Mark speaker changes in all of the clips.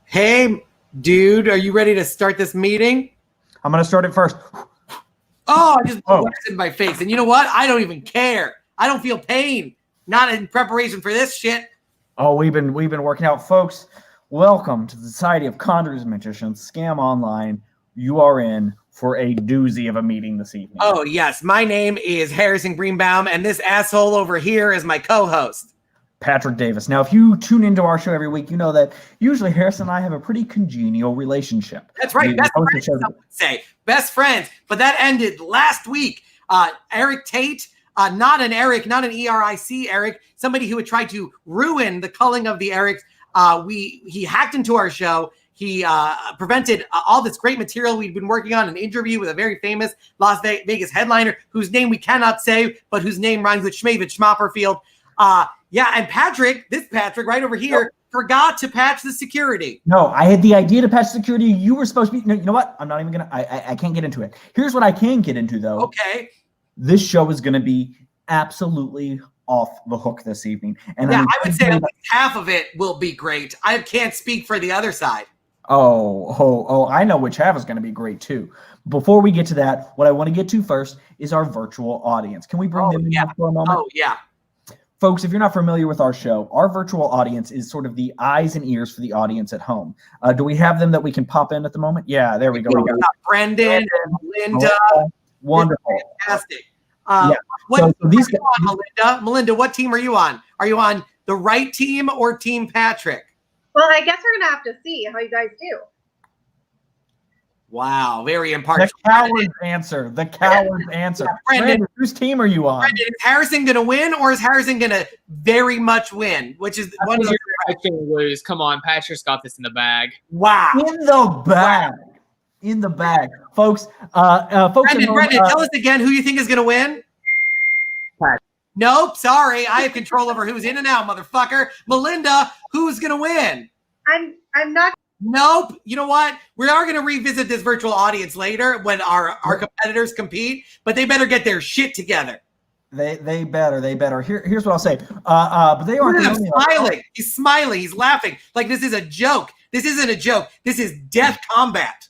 Speaker 1: Hey, dude, are you ready to start this meeting?
Speaker 2: I'm going to start it first.
Speaker 1: Oh, I just blasted in my face. And you know what? I don't even care. I don't feel pain. Not in preparation for this shit.
Speaker 2: Oh, we've been working out, folks. Welcome to the Society of Conjurers, Magicians, Scam Online. You are in for a doozy of a meeting this evening.
Speaker 1: Oh, yes. My name is Harrison Greenbaum, and this asshole over here is my co-host,
Speaker 2: Patrick Davis. Now, if you tune into our show every week, you know that usually Harrison and I have a pretty congenial relationship.
Speaker 1: That's right. Best friends, some would say. Best friends. But that ended last week. Eric Tate, not an Eric, not an ERIC Eric, somebody who had tried to ruin the culling of the Erics. He hacked into our show. He prevented all this great material we'd been working on, an interview with a very famous Las Vegas headliner whose name we cannot say, but whose name rhymes with Schmavich Schmopperfield. Yeah, and Patrick, this Patrick right over here, forgot to patch the security.
Speaker 2: No, I had the idea to patch security. You were supposed to be. No, you know what? I'm not even going to. I can't get into it. Here's what I can get into, though.
Speaker 1: Okay.
Speaker 2: This show is going to be absolutely off the hook this evening. And
Speaker 1: yeah, I would say at least half of it will be great. I can't speak for the other side.
Speaker 2: Oh, I know which half is going to be great, too. Before we get to that, what I want to get to first is our virtual audience. Can we bring them in for a moment?
Speaker 1: Oh, yeah.
Speaker 2: Folks, if you're not familiar with our show, our virtual audience is sort of the eyes and ears for the audience at home. Do we have them that we can pop in at the moment? Yeah, there we go.
Speaker 1: We got Brendan and Linda.
Speaker 2: Oh, wonderful.
Speaker 1: Fantastic.
Speaker 2: Yeah.
Speaker 1: What team are you on, Melinda? Melinda, what team are you on? Are you on the right team or Team Patrick?
Speaker 3: Well, I guess we're going to have to see how you guys do.
Speaker 1: Wow, very impartial.
Speaker 2: The coward's answer. The coward's answer.
Speaker 1: Yeah, Brendan,
Speaker 2: whose team are you on?
Speaker 1: Brendan, is Harrison going to win, or is Harrison going to very much win? Which is one of the
Speaker 4: lose. Come on, Patrick's got this in the bag.
Speaker 1: wow.
Speaker 2: In the bag. In the bag, folks. Folks.
Speaker 1: Brendan, tell us again who you think is going to win.
Speaker 4: Pat.
Speaker 1: Nope, sorry. I have control over who's in and out, motherfucker. Melinda, who's going to win?
Speaker 3: I'm not.
Speaker 1: Nope. You know what? We are going to revisit this virtual audience later when our competitors compete, but they better get their shit together.
Speaker 2: They better. Here's what I'll say. But they aren't.
Speaker 1: He's smiling. He's smiling. He's laughing like this is a joke. This isn't a joke. This is death combat.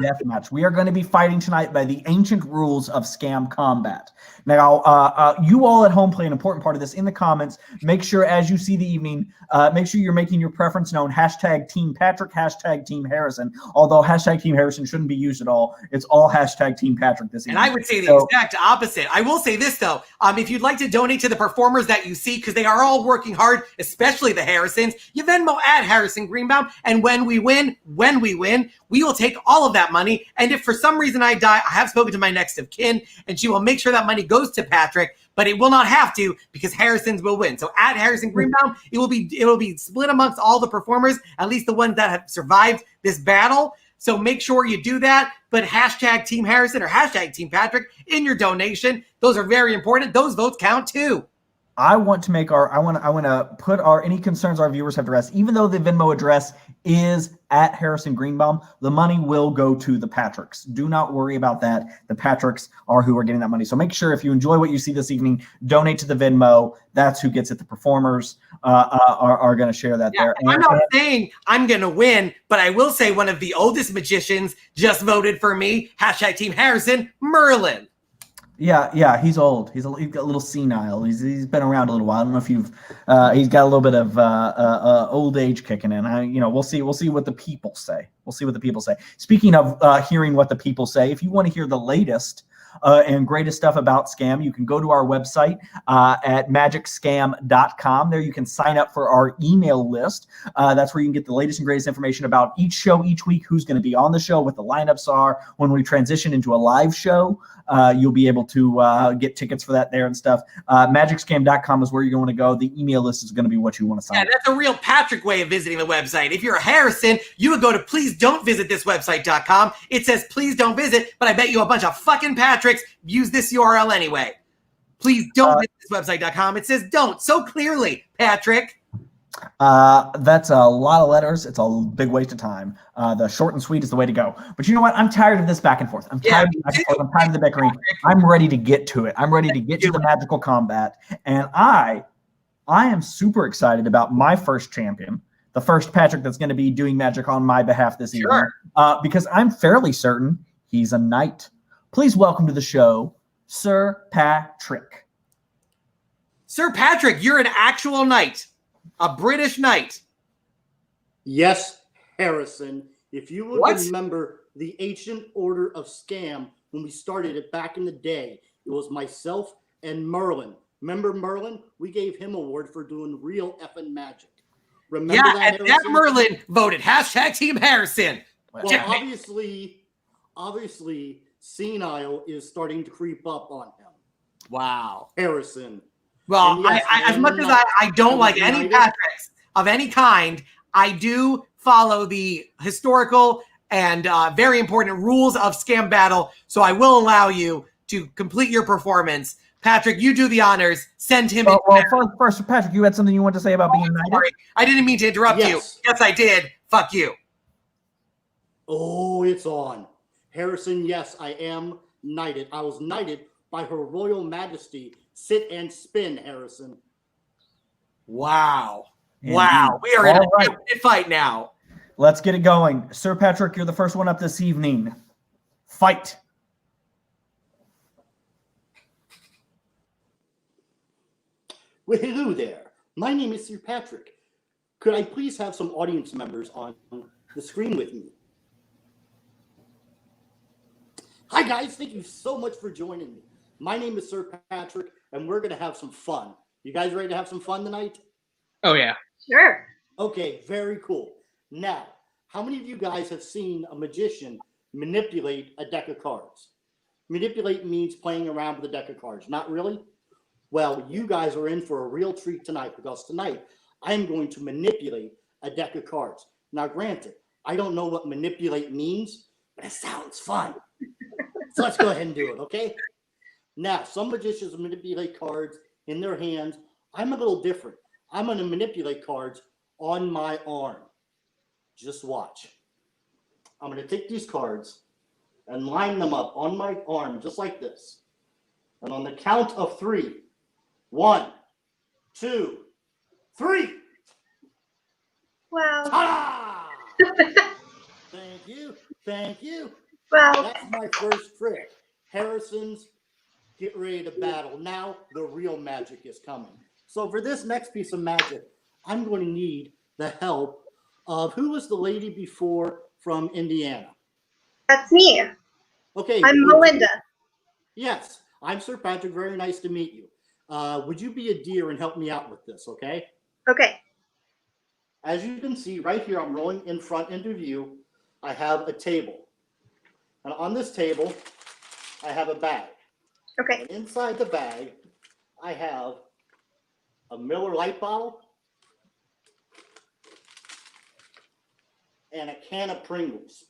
Speaker 2: Death match. We are going to be fighting tonight by the ancient rules of scam combat. Now, you all at home play an important part of this in the comments. Make sure as you see the evening, make sure you're making your preference known. Hashtag Team Patrick, hashtag Team Harrison. Although hashtag Team Harrison shouldn't be used at all. It's all hashtag Team Patrick this evening.
Speaker 1: And I would say the exact opposite. I will say this, though. If you'd like to donate to the performers that you see, because they are all working hard, especially the Harrisons, you Venmo at Harrison Greenbaum. And when we win, we will take all of that money. And if for some reason I die, I have spoken to my next of kin, and she will make sure that money goes to Patrick, but it will not have to because Harrison's will win. So at Harrison Greenbaum, it will be split amongst all the performers, at least the ones that have survived this battle. So make sure you do that. But hashtag Team Harrison or hashtag Team Patrick in your donation. Those are very important. Those votes count too.
Speaker 2: I want to put any concerns our viewers have to rest. Even though the Venmo address is at Harrison Greenbaum, the money will go to the Patricks. Do not worry about that. The Patricks are who are getting that money. So make sure if you enjoy what you see this evening, donate to the Venmo. That's who gets it. The performers are going to share that there.
Speaker 1: And I'm not saying I'm going to win, but I will say one of the oldest magicians just voted for me. Hashtag Team Harrison, Merlin.
Speaker 2: Yeah, he's old. He's got a little senile. He's been around a little while. I don't know if he's got a little bit of old age kicking in. We'll see what the people say. Speaking of hearing what the people say, if you want to hear the latest and greatest stuff about scam, you can go to our website at magicscam.com. There you can sign up for our email list. That's where you can get the latest and greatest information about each show each week, who's going to be on the show, what the lineups are. When we transition into a live show, you'll be able to get tickets for that there and stuff. Magicscam.com is where you're going to go. The email list is going to be what you want to sign up.
Speaker 1: That's a real Patrick way of visiting the website. If you're a Harrison, you would go to please don't visit this website.com. It says please don't visit, but I bet you a bunch of fucking Patricks use this URL anyway. Please don't visit this website.com. It says don't so clearly, Patrick.
Speaker 2: That's a lot of letters. It's a big waste of time. The short and sweet is the way to go. But you know what? I'm tired of this back and forth. I'm tired of the bickering. I'm ready to get to it. I'm ready to get to the magical combat. And I am super excited about my first champion, the first Patrick that's going to be doing magic on my behalf this evening. Because I'm fairly certain he's a knight. Please welcome to the show, Sir Patrick.
Speaker 1: Sir Patrick, you're an actual knight. A British knight.
Speaker 5: Yes, Harrison. If you would remember the ancient order of scam when we started it back in the day, it was myself and Merlin. Remember Merlin? We gave him an award for doing real effing magic. Remember that,
Speaker 1: and that Merlin voted hashtag Team Harrison.
Speaker 5: Well, obviously, senile is starting to creep up on him.
Speaker 1: Wow.
Speaker 5: Harrison.
Speaker 1: Well, yes, as much as I don't like any Patricks of any kind, I do follow the historical and very important rules of scam battle. So I will allow you to complete your performance. Patrick, you do the honors. Send him.
Speaker 2: First, Patrick, you had something you want to say about being knighted?
Speaker 1: Sorry. I didn't mean to interrupt you. Yes, I did. Fuck you.
Speaker 5: Oh, it's on. Harrison, yes, I am knighted. I was knighted by Her Royal Majesty. Sit and spin, Harrison.
Speaker 1: Wow. Wow. We are in a fight now.
Speaker 2: Let's get it going. Sir Patrick, you're the first one up this evening. Fight.
Speaker 5: Well, hello there. My name is Sir Patrick. Could I please have some audience members on the screen with me? Hi, guys. Thank you so much for joining me. My name is Sir Patrick, and we're going to have some fun. You guys ready to have some fun tonight?
Speaker 4: Oh, yeah.
Speaker 3: Sure.
Speaker 5: Okay, very cool. Now, how many of you guys have seen a magician manipulate a deck of cards? Manipulate means playing around with a deck of cards. Not really? Well, you guys are in for a real treat tonight, because tonight I'm going to manipulate a deck of cards. Now, granted, I don't know what manipulate means, but it sounds fun. So let's go ahead and do it, okay? Now, some magicians manipulate cards in their hands. I'm a little different. I'm going to manipulate cards on my arm. Just watch. I'm going to take these cards and line them up on my arm just like this. And on the count of 3, 1, 2, 3.
Speaker 3: Wow.
Speaker 5: Ta-da! Thank you. Thank you.
Speaker 3: Well,
Speaker 5: That's my first trick. Harrison's get ready to battle. Now the real magic is coming. So for this next piece of magic, I'm going to need the help of, who was the lady before from Indiana?
Speaker 3: that's me.
Speaker 5: Okay.
Speaker 3: I'm Melinda.
Speaker 5: Yes, I'm Sir Patrick. Very nice to meet you. Would you be a dear and help me out with this, okay?
Speaker 3: Okay.
Speaker 5: As you can see right here, I'm rolling in front into view. I have a table. And on this table, I have a bag.
Speaker 3: Okay.
Speaker 5: And inside the bag, I have a Miller Lite bottle and a can of Pringles.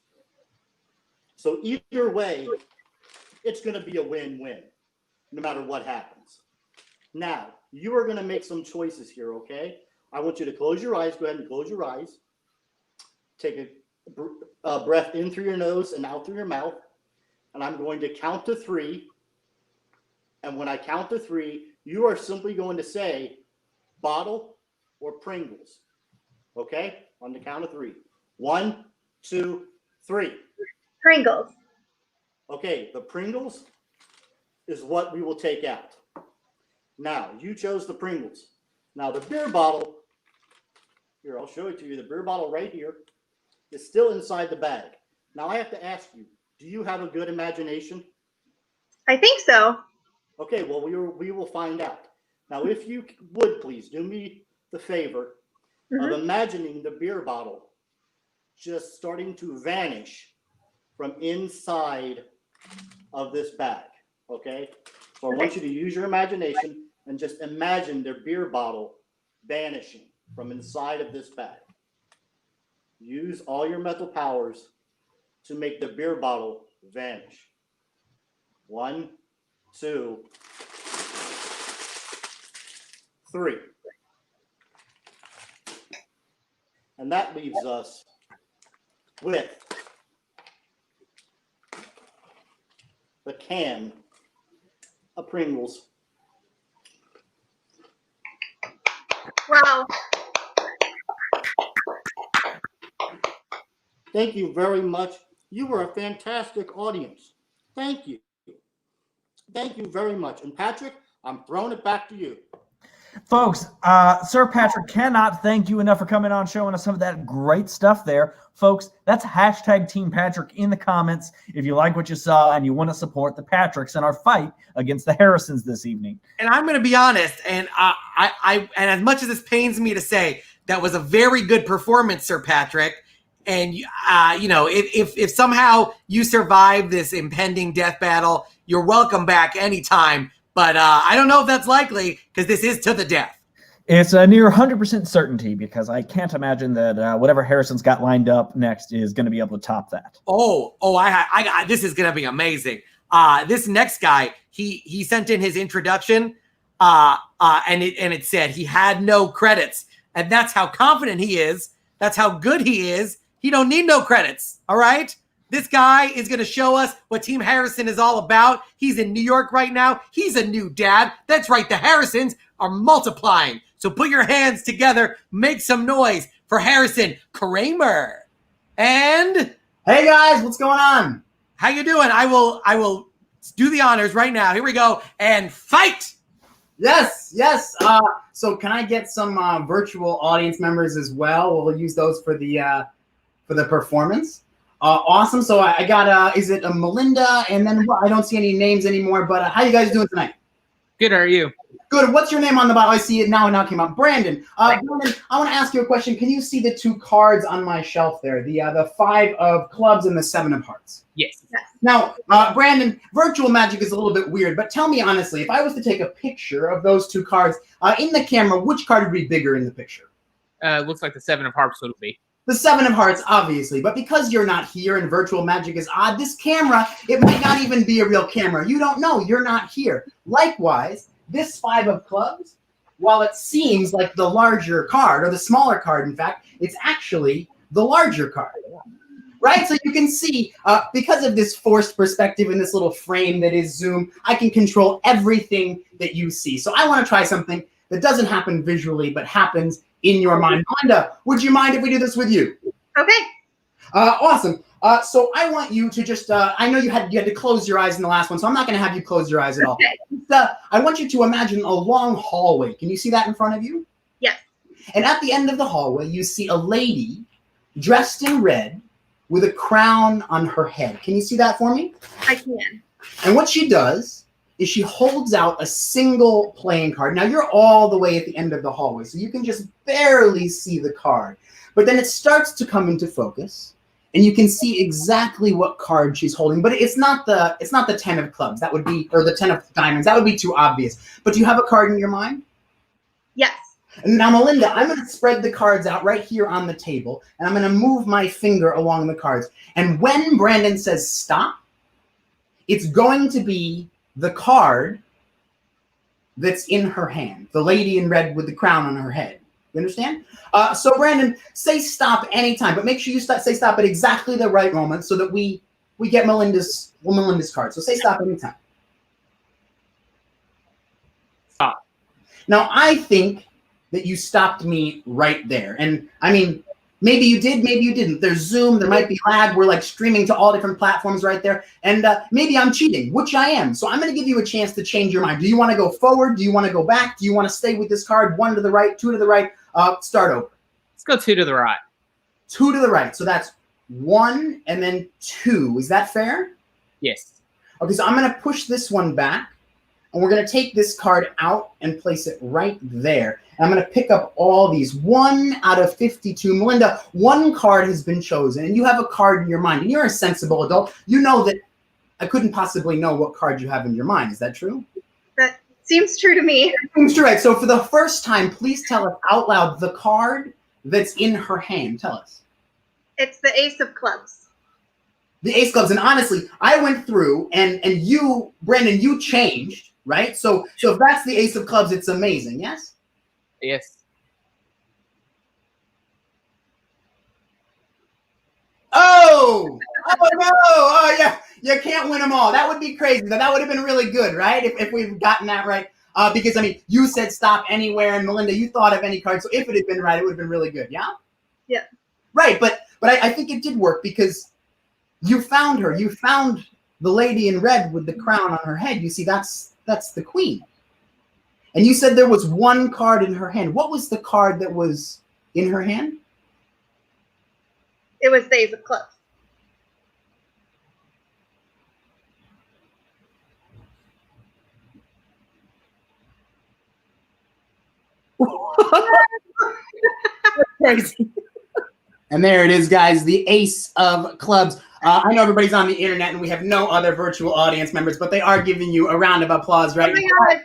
Speaker 5: So either way, it's going to be a win-win, no matter what happens. Now, you are going to make some choices here, okay? I want you to close your eyes. Go ahead and close your eyes. Take a breath in through your nose and out through your mouth. And I'm going to count to 3. And when I count to 3, you are simply going to say bottle or Pringles. Okay? On the count of 3. 1, 2, 3.
Speaker 3: Pringles.
Speaker 5: Okay, the Pringles is what we will take out. Now, you chose the Pringles. Now, the beer bottle, here, I'll show it to you. The beer bottle right here is still inside the bag. Now, I have to ask you, do you have a good imagination?
Speaker 3: I think so.
Speaker 5: Okay, well, we will find out. Now, if you would please do me the favor of imagining the beer bottle just starting to vanish from inside of this bag, okay? So I want you to use your imagination and just imagine the beer bottle vanishing from inside of this bag. Use all your mental powers to make the beer bottle vanish. 1, 2, 3. And that leaves us with the can of Pringles.
Speaker 3: Wow.
Speaker 5: Thank you very much. You were a fantastic audience. Thank you. Thank you very much. And Patrick, I'm throwing it back to you.
Speaker 2: Folks, Sir Patrick cannot thank you enough for coming on, showing us some of that great stuff there. Folks, that's hashtag Team Patrick in the comments if you like what you saw and you want to support the Patricks in our fight against the Harrisons this evening.
Speaker 1: And I'm going to be honest, and and as much as this pains me to say, that was a very good performance, Sir Patrick. And you know, if somehow you survive this impending death battle, you're welcome back anytime. But I don't know if that's likely, because this is to the death.
Speaker 2: It's a near 100% certainty, because I can't imagine that whatever Harrison's got lined up next is going to be able to top that.
Speaker 1: I got this is going to be amazing. This next guy, he sent in his introduction, and it said he had no credits, and that's how confident he is. That's how good he is. He don't need no credits. All right. This guy is going to show us what Team Harrison is all about. He's in New York right now. He's a new dad. That's right. The Harrisons are multiplying. So put your hands together. Make some noise for Harrison Kramer. And
Speaker 6: hey guys, what's going on?
Speaker 1: How you doing? I will do the honors right now. Here we go. And fight.
Speaker 6: Yes. So can I get some virtual audience members as well? We'll use those for the performance. Awesome. So I got, is it a Melinda? And then I don't see any names anymore, but how you guys doing tonight?
Speaker 4: Good, how are you?
Speaker 6: Good. What's your name on the bottle? I see it now. It now came up. Brandon. Brandon, I want to ask you a question. Can you see the 2 cards on my shelf there? The 5 of clubs and the 7 of hearts.
Speaker 4: Yes.
Speaker 6: Now, Brandon, virtual magic is a little bit weird, but tell me honestly, if I was to take a picture of those 2 cards in the camera, which card would be bigger in the picture?
Speaker 4: Looks like the 7 of hearts would be.
Speaker 6: The 7 of hearts, obviously, but because you're not here and virtual magic is odd, this camera, it might not even be a real camera. You don't know. You're not here. Likewise, this 5 of clubs, while it seems like the larger card, or the smaller card, in fact, it's actually the larger card. Right? So you can see, because of this forced perspective in this little frame that is Zoom, I can control everything that you see. So I want to try something that doesn't happen visually, but happens in your mind. Melinda, would you mind if we do this with you?
Speaker 3: Okay.
Speaker 6: Awesome. So I want you to just, I know you had to close your eyes in the last one, so I'm not going to have you close your eyes at all.
Speaker 3: Okay.
Speaker 6: I want you to imagine a long hallway. Can you see that in front of you?
Speaker 3: Yes.
Speaker 6: And at the end of the hallway, you see a lady dressed in red with a crown on her head. Can you see that for me?
Speaker 3: I can.
Speaker 6: And what she does is she holds out a single playing card. Now, you're all the way at the end of the hallway, so you can just barely see the card. But then it starts to come into focus, and you can see exactly what card she's holding. But it's not the 10 of clubs. That would be, or the 10 of diamonds. That would be too obvious. But do you have a card in your mind?
Speaker 3: Yes.
Speaker 6: Now, Melinda, I'm going to spread the cards out right here on the table, and I'm going to move my finger along the cards. And when Brandon says stop, it's going to be the card that's in her hand, the lady in red with the crown on her head. You understand? So, Brandon, say stop anytime, but make sure you say stop at exactly the right moment so that we get Melinda's card. So say stop anytime.
Speaker 4: Stop.
Speaker 6: Now, I think that you stopped me right there. And I mean, maybe you did, maybe you didn't. There's Zoom, there might be lag. We're like streaming to all different platforms right there. And maybe I'm cheating, which I am. So I'm going to give you a chance to change your mind. Do you want to go forward? Do you want to go back? Do you want to stay with this card? 1 to the right, 2 to the right. Start over.
Speaker 4: Let's go 2 to the right.
Speaker 6: 2 to the right. So that's 1 and then 2. Is that fair?
Speaker 4: Yes.
Speaker 6: Okay, so I'm going to push this one back. And we're going to take this card out and place it right there. And I'm going to pick up all these. 1 out of 52. Melinda, 1 card has been chosen, and you have a card in your mind. And you're a sensible adult. You know that I couldn't possibly know what card you have in your mind. Is that true?
Speaker 3: That seems true to me.
Speaker 6: Seems true, right? So for the first time, please tell us out loud the card that's in her hand. Tell us.
Speaker 3: It's the Ace of Clubs.
Speaker 6: The Ace of Clubs. And honestly, I went through, and you, Brandon, you changed. Right? So if that's the Ace of Clubs, it's amazing, yes?
Speaker 4: Yes.
Speaker 6: Oh no! Oh yeah, you can't win them all. That would be crazy. That would have been really good, right? If we've gotten that right. Because I mean, you said stop anywhere, and Melinda, you thought of any card. So if it had been right, it would have been really good. Yeah.
Speaker 3: Yeah.
Speaker 6: Right, but I think it did work because you found her. You found the lady in red with the crown on her head. You see, that's the queen. And you said there was 1 card in her hand. What was the card that was in her hand?
Speaker 3: It was the Ace of Clubs.
Speaker 6: Crazy. And there it is, guys, the Ace of Clubs. I know everybody's on the internet and we have no other virtual audience members, but they are giving you a round of applause right now.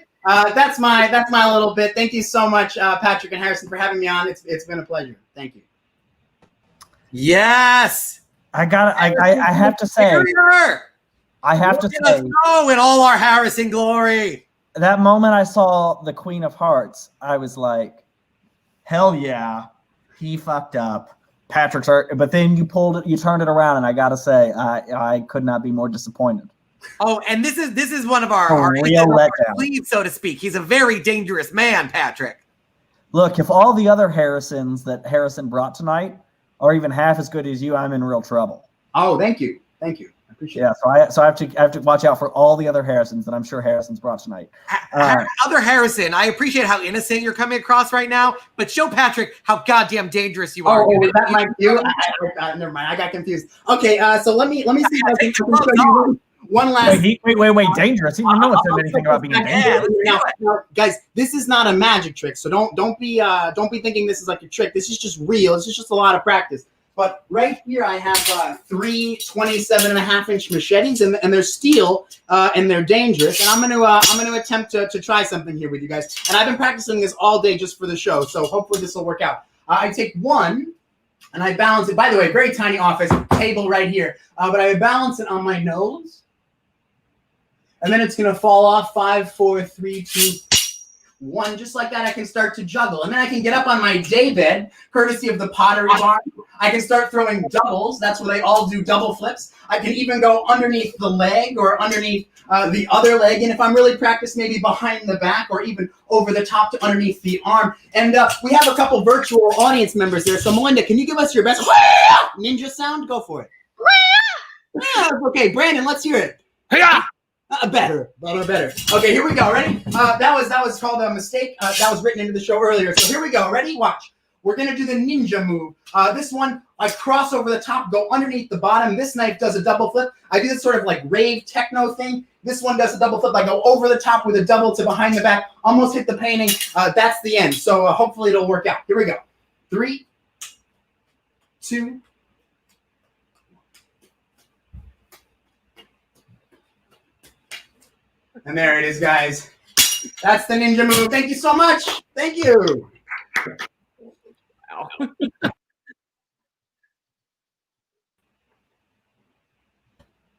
Speaker 6: That's my little bit. Thank you so much, Patrick and Harrison, for having me on. It's been a pleasure. Thank you.
Speaker 1: Yes.
Speaker 2: I have to say,
Speaker 1: Oh, in all our Harrison glory.
Speaker 2: that moment I saw the Queen of Hearts, I was like, hell yeah, he fucked up. Patrick's hurt, but then you turned it around, and I gotta say, I could not be more disappointed.
Speaker 1: Oh, and this is one of our
Speaker 2: real letdown,
Speaker 1: leads, so to speak. He's a very dangerous man, Patrick.
Speaker 2: Look, if all the other Harrisons that Harrison brought tonight are even half as good as you, I'm in real trouble.
Speaker 6: Oh, thank you. I appreciate it.
Speaker 2: So I have to watch out for all the other Harrisons that I'm sure Harrison's brought tonight.
Speaker 1: Other Harrison, I appreciate how innocent you're coming across right now, but show Patrick how goddamn dangerous you are.
Speaker 6: Oh, was that my cue? Never mind. I got confused. Okay, so let me see if I can show you one last.
Speaker 2: Wait, dangerous. You know what's anything about being dangerous.
Speaker 6: Now, guys, this is not a magic trick, so don't be thinking this is like a trick. This is just real. This is just a lot of practice. But right here, I have three 27.5-inch machetes, and they're steel, and they're dangerous. And I'm gonna attempt to try something here with you guys. And I've been practicing this all day just for the show, so hopefully this will work out. I take one, and I balance it. By the way, very tiny office table right here, but I balance it on my nose, and then it's gonna fall off. 5, 4, 3, 2, 1, just like that. I can start to juggle, and then I can get up on my day bed, courtesy of the Pottery Barn. I can start throwing doubles. That's where they all do double flips. I can even go underneath the leg or underneath the other leg, and if I'm really practiced, maybe behind the back or even over the top to underneath the arm. And we have a couple virtual audience members there. So Melinda, can you give us your best ninja sound? Go for it. Yeah, okay, Brandon, let's hear it. Better. Okay, here we go. Ready? That was called a mistake. That was written into the show earlier. So here we go. Ready? Watch. We're gonna do the ninja move. This one, I cross over the top, go underneath the bottom. This knife does a double flip. I do this sort of like rave techno thing. This one does a double flip. I go over the top with a double to behind the back, almost hit the painting. That's the end. So hopefully it'll work out. Here we go. 3, 2. And there it is, guys. That's the ninja move. Thank you so much. Thank you.
Speaker 4: Wow.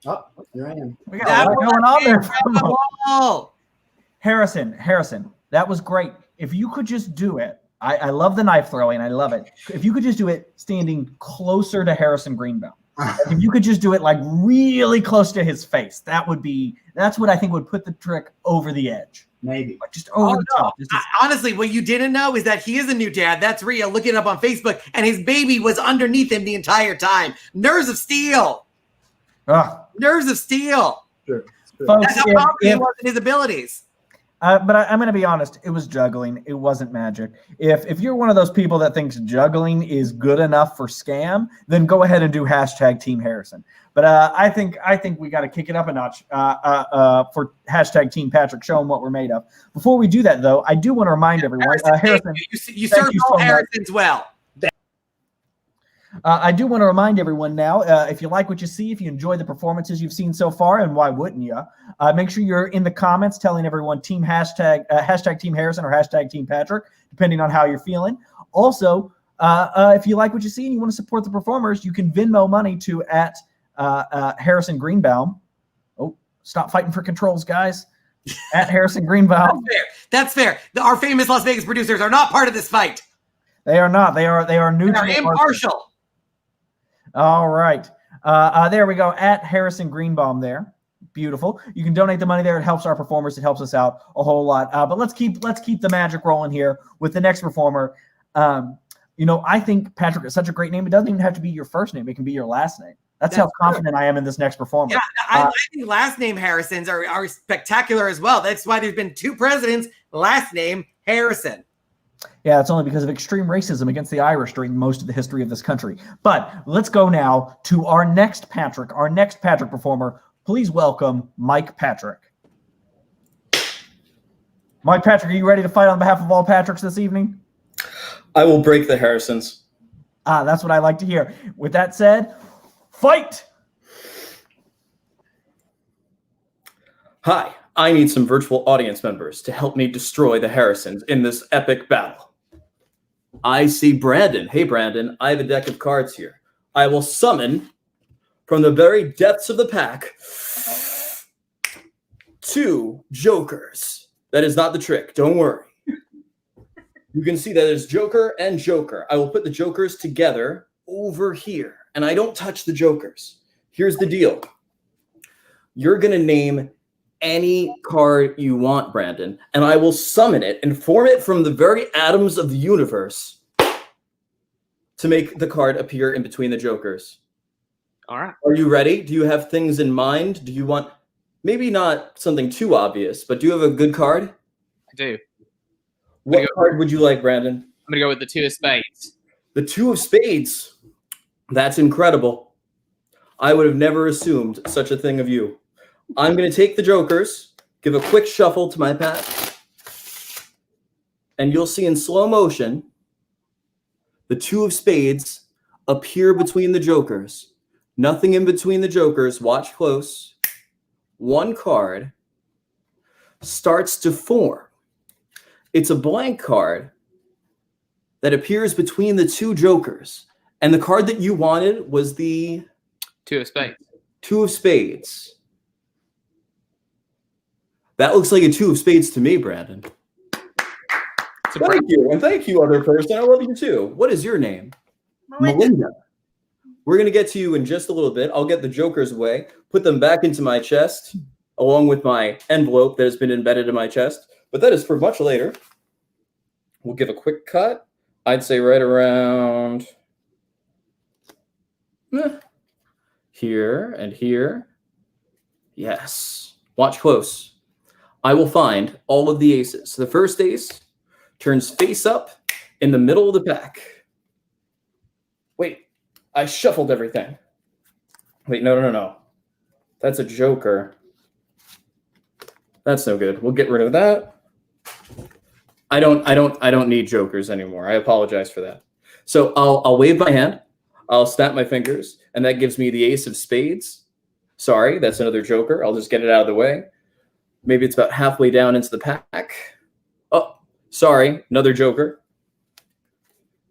Speaker 6: Oh, here I am.
Speaker 2: We got a lot going on there.
Speaker 1: Oh,
Speaker 2: Harrison, that was great. If you could just do it, I love the knife throwing. I love it. If you could just do it standing closer to Harrison Greenbaum. If you could just do it like really close to his face, that's what I think would put the trick over the edge.
Speaker 6: Maybe.
Speaker 2: Like just over the top.
Speaker 1: Honestly, what you didn't know is that he is a new dad. That's real. Look it up on Facebook. And his baby was underneath him the entire time. Nerves of steel. Nerves of steel.
Speaker 6: Sure.
Speaker 2: Folks,
Speaker 1: That's how confident he was in his abilities.
Speaker 2: But I'm going to be honest. It was juggling. It wasn't magic. If you're one of those people that thinks juggling is good enough for scam, then go ahead and do hashtag Team Harrison. But I think we got to kick it up a notch for hashtag Team Patrick. Show them what we're made of. Before we do that, though, I do want to remind everyone. Harrison,
Speaker 1: you served all Harrisons well.
Speaker 2: I do want to remind everyone now, if you like what you see, if you enjoy the performances you've seen so far, and why wouldn't you, make sure you're in the comments telling everyone hashtag Team Harrison or hashtag Team Patrick, depending on how you're feeling. Also, if you like what you see and you want to support the performers, you can Venmo money to at Harrison Greenbaum. Oh, stop fighting for controls, guys. At Harrison Greenbaum.
Speaker 1: That's fair. Our famous Las Vegas producers are not part of this fight.
Speaker 2: They are not. They are neutral.
Speaker 1: They are impartial.
Speaker 2: All right. There we go. At Harrison Greenbaum there. Beautiful. You can donate the money there. It helps our performers. It helps us out a whole lot. But let's keep the magic rolling here with the next performer. I think Patrick is such a great name. It doesn't even have to be your first name. It can be your last name. That's how confident I am in this next performer.
Speaker 1: Yeah, I think last name Harrisons are spectacular as well. That's why there's been 2 presidents, last name Harrison.
Speaker 2: Yeah, it's only because of extreme racism against the Irish during most of the history of this country. But let's go now to our next Patrick performer. Please welcome Mike Patrick. Mike Patrick, are you ready to fight on behalf of all Patricks this evening?
Speaker 7: I will break the Harrisons.
Speaker 2: That's what I like to hear. With that said, fight!
Speaker 7: Hi, I need some virtual audience members to help me destroy the Harrisons in this epic battle. I see Brandon. Hey, Brandon, I have a deck of cards here. I will summon from the very depths of the pack 2 jokers. That is not the trick. Don't worry. You can see that there's Joker and Joker. I will put the jokers together over here, and I don't touch the jokers. Here's the deal. You're going to name any card you want, Brandon, and I will summon it and form it from the very atoms of the universe to make the card appear in between the jokers.
Speaker 4: All right.
Speaker 7: Are you ready? Do you have things in mind? Do you want, maybe not something too obvious, but do you have a good card?
Speaker 4: I do.
Speaker 7: What card would you like, Brandon?
Speaker 4: I'm going to go with the 2 of spades.
Speaker 7: The 2 of spades. That's incredible. I would have never assumed such a thing of you. I'm going to take the jokers, give a quick shuffle to my pack, and you'll see in slow motion the 2 of spades appear between the jokers. Nothing in between the jokers. Watch close. One card starts to form. It's a blank card that appears between the 2 jokers. And the card that you wanted was the
Speaker 4: 2 of spades.
Speaker 7: 2 of spades. That looks like a 2 of spades to me, Brandon. Thank you. And thank you, other person. I love you too. What is your name? Melinda. We're going to get to you in just a little bit. I'll get the jokers away, put them back into my chest, along with my envelope that has been embedded in my chest. But that is for much later. We'll give a quick cut. I'd say right around here and here. Yes. Watch close. I will find all of the aces. The first ace turns face up in the middle of the pack. Wait, I shuffled everything. Wait, no. That's a joker. That's no good. We'll get rid of that. I don't need jokers anymore. I apologize for that. So I'll wave my hand. I'll snap my fingers, and that gives me the ace of spades. Sorry, that's another joker. I'll just get it out of the way. Maybe it's about halfway down into the pack. Oh, sorry, another joker.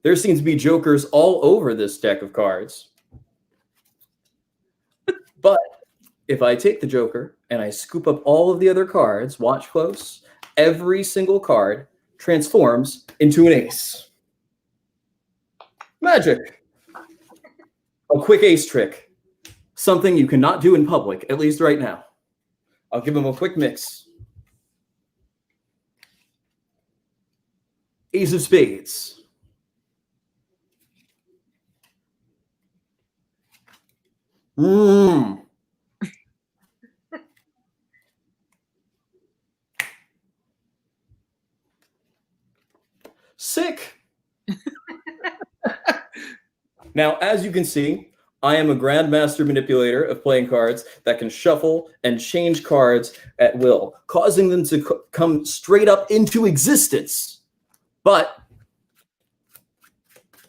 Speaker 7: There seems to be jokers all over this deck of cards. But if I take the joker and I scoop up all of the other cards, watch close, every single card transforms into an ace. Magic. A quick ace trick. Something you cannot do in public, at least right now. I'll give them a quick mix. Ace of spades. Sick. Now, as you can see, I am a grandmaster manipulator of playing cards that can shuffle and change cards at will, causing them to come straight up into existence. But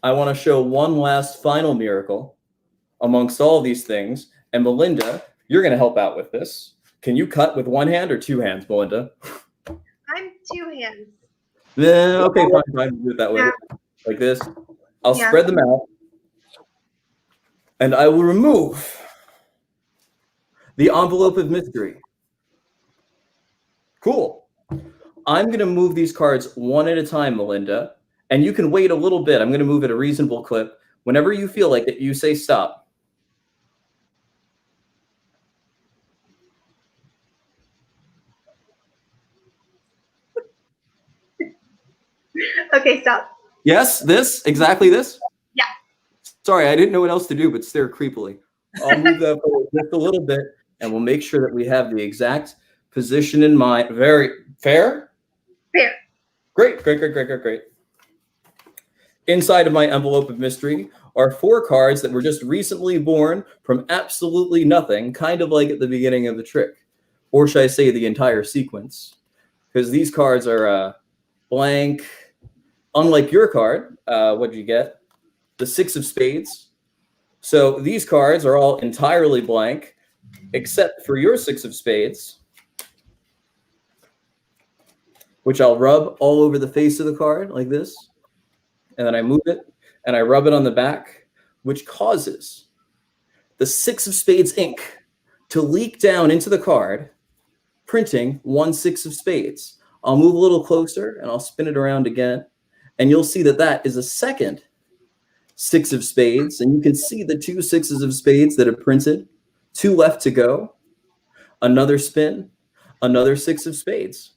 Speaker 7: I want to show one last final miracle amongst all these things. And Melinda, you're going to help out with this. Can you cut with one hand or 2 hands, Melinda?
Speaker 3: I'm 2 hands.
Speaker 7: Okay, fine. We'll do it that way.
Speaker 3: Yeah.
Speaker 7: Like this. I'll
Speaker 3: Yeah.
Speaker 7: spread them out. And I will remove the envelope of mystery. Cool. I'm going to move these cards one at a time, Melinda. And you can wait a little bit. I'm going to move at a reasonable clip. Whenever you feel like it, you say stop.
Speaker 3: Okay, stop.
Speaker 7: Yes, this? Exactly this?
Speaker 3: Yeah.
Speaker 7: Sorry, I didn't know what else to do but stare creepily. I'll move that forward just a little bit, and we'll make sure that we have the exact position in mind. Very fair?
Speaker 3: Fair.
Speaker 7: Great. Inside of my envelope of mystery are 4 cards that were just recently born from absolutely nothing, kind of like at the beginning of the trick. Or should I say the entire sequence? Because these cards are blank. Unlike your card, what did you get? The 6 of spades. So these cards are all entirely blank, except for your 6 of spades, which I'll rub all over the face of the card like this. And then I move it, and I rub it on the back, which causes the 6 of spades ink to leak down into the card, printing 1 6 of spades. I'll move a little closer, and I'll spin it around again. And you'll see that that is a second 6 of spades. And you can see the 2 6s of spades that are printed. 2 left to go. Another spin. Another 6 of spades.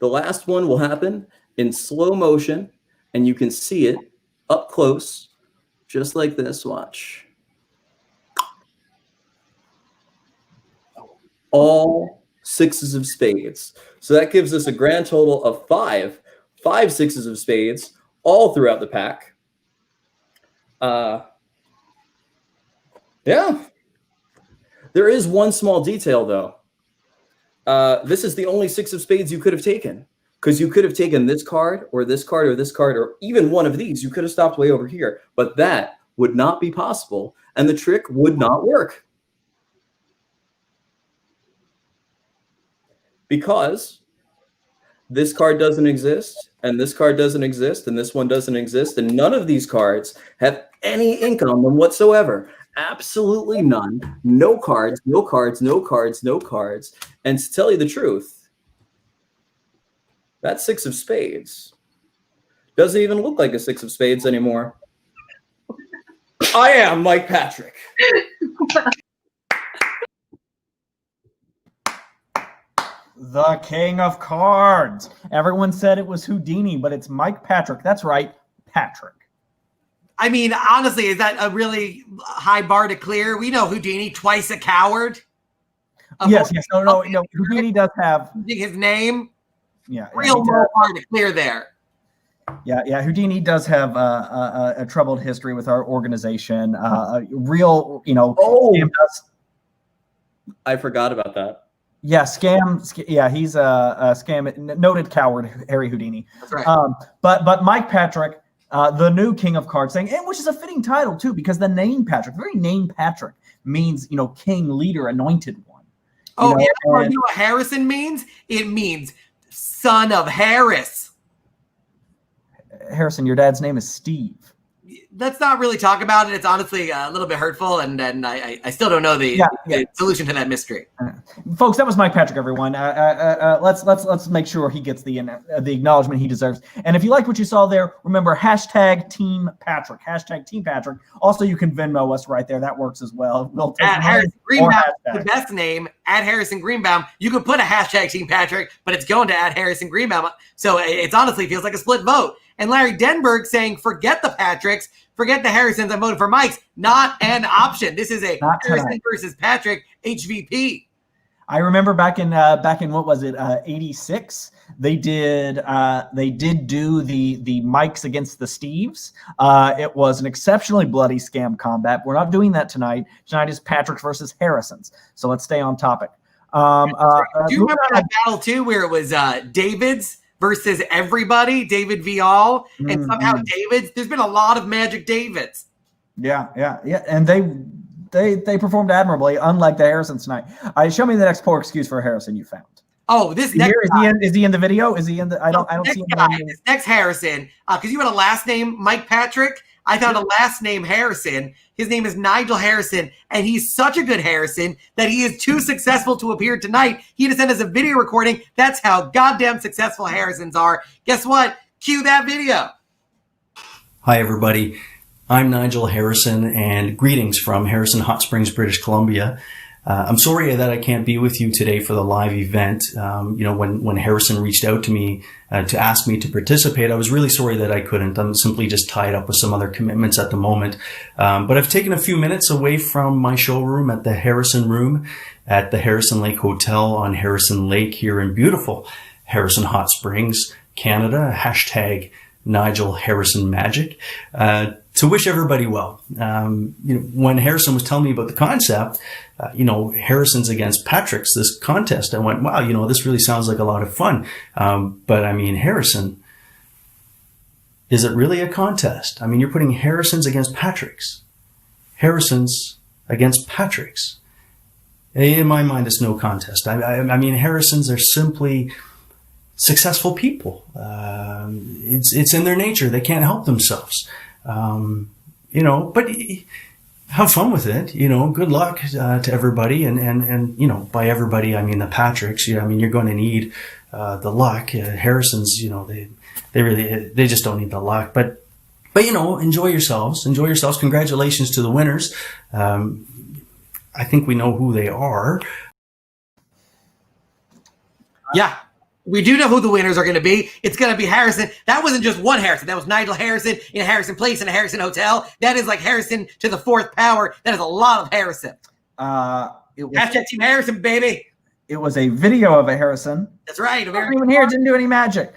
Speaker 7: The last one will happen in slow motion. And you can see it up close. Just like this. Watch. All 6s of spades. So that gives us a grand total of 5 6s of spades all throughout the pack. Yeah. There is one small detail, though. This is the only 6 of spades you could have taken, because you could have taken this card or this card or this card or even one of these. You could have stopped way over here, but that would not be possible, and the trick would not work. Because this card doesn't exist, and this card doesn't exist, and this one doesn't exist, and none of these cards have any ink on them whatsoever. Absolutely none. No cards, no cards, no cards, no cards. And to tell you the truth, that 6 of spades doesn't even look like a 6 of spades anymore. I am Mike Patrick.
Speaker 2: The king of cards. Everyone said it was Houdini, but it's Mike Patrick. That's right, Patrick.
Speaker 1: I mean, honestly, is that a really high bar to clear? We know Houdini, twice a coward.
Speaker 2: Yes. No. Houdini does have
Speaker 1: his name.
Speaker 2: Yeah,
Speaker 1: real low bar to clear there.
Speaker 2: Yeah. Houdini does have a troubled history with our organization. Real, scam does.
Speaker 7: I forgot about that.
Speaker 2: Yeah, scam. Yeah, he's a scam. Noted coward, Harry Houdini.
Speaker 1: That's right.
Speaker 2: But Mike Patrick. The new king of cards, and which is a fitting title too, because the name Patrick, the very name Patrick, means king, leader, anointed one.
Speaker 1: You know what Harrison means? It means son of Harris.
Speaker 2: Harrison, your dad's name is Steve.
Speaker 1: Let's not really talk about it. It's honestly a little bit hurtful, and I still don't know the solution to that mystery.
Speaker 2: Folks, that was Mike Patrick, everyone. Let's make sure he gets the acknowledgement he deserves. And if you liked what you saw there, remember #Team Patrick. #Team Patrick. Also, you can Venmo us right there. That works as well. We'll take
Speaker 1: at Harrison Greenbaum, the best name, at Harrison Greenbaum. You can put a #Team Patrick, but it's going to at Harrison Greenbaum. So it honestly feels like a split vote. And Larry Denberg saying, forget the Patricks, forget the Harrisons, I'm voting for Mike's. Not an option. This is a Harrison versus Patrick HVP.
Speaker 2: I remember back in what was it, 86? They did do the Mikes against the Steves. It was an exceptionally bloody scam combat. We're not doing that tonight. Tonight is Patrick versus Harrison's. So let's stay on topic.
Speaker 1: Do you remember that battle too, where it was David's versus everybody, David Vial, and somehow David's? There's been a lot of Magic Davids. Yeah,
Speaker 2: and they performed admirably, unlike the Harrisons tonight. Show me the next poor excuse for Harrison you found.
Speaker 1: Oh, this next guy.
Speaker 2: Is he in the video? Is he in the? I don't see him.
Speaker 1: This next Harrison, because you had a last name Mike Patrick. I found a last name Harrison. His name is Nigel Harrison, and he's such a good Harrison that he is too successful to appear tonight. He had to send us a video recording. That's how goddamn successful Harrisons are. Guess what? Cue that video.
Speaker 8: Hi, everybody. I'm Nigel Harrison, and greetings from Harrison Hot Springs, British Columbia. I'm sorry that I can't be with you today for the live event. When Harrison reached out to me to ask me to participate, I was really sorry that I couldn't. I'm simply just tied up with some other commitments at the moment. But I've taken a few minutes away from my showroom at the Harrison Room at the Harrison Lake Hotel on Harrison Lake here in beautiful Harrison Hot Springs, Canada. #Nigel Harrison Magic. To wish everybody well. When Harrison was telling me about the concept, Harrison's against Patrick's, this contest, I went, wow, this really sounds like a lot of fun. But I mean, Harrison, is it really a contest? I mean, you're putting Harrison's against Patrick's. Harrison's against Patrick's. In my mind, it's no contest. I mean, Harrison's are simply successful people. It's in their nature. They can't help themselves. But have fun with it. Good luck to everybody. And by everybody, I mean the Patricks. You're going to need the luck. Harrison's, they just don't need the luck. But enjoy yourselves. Enjoy yourselves. Congratulations to the winners. I think we know who they are.
Speaker 1: Yeah. We do know who the winners are going to be. It's going to be Harrison. That wasn't just one Harrison. That was Nigel Harrison in a Harrison Place in a Harrison Hotel. That is like Harrison to the 4th power. That is a lot of Harrison. #Team Harrison, baby.
Speaker 2: It was a video of a Harrison.
Speaker 1: That's right.
Speaker 2: He wasn't even here, didn't do any magic.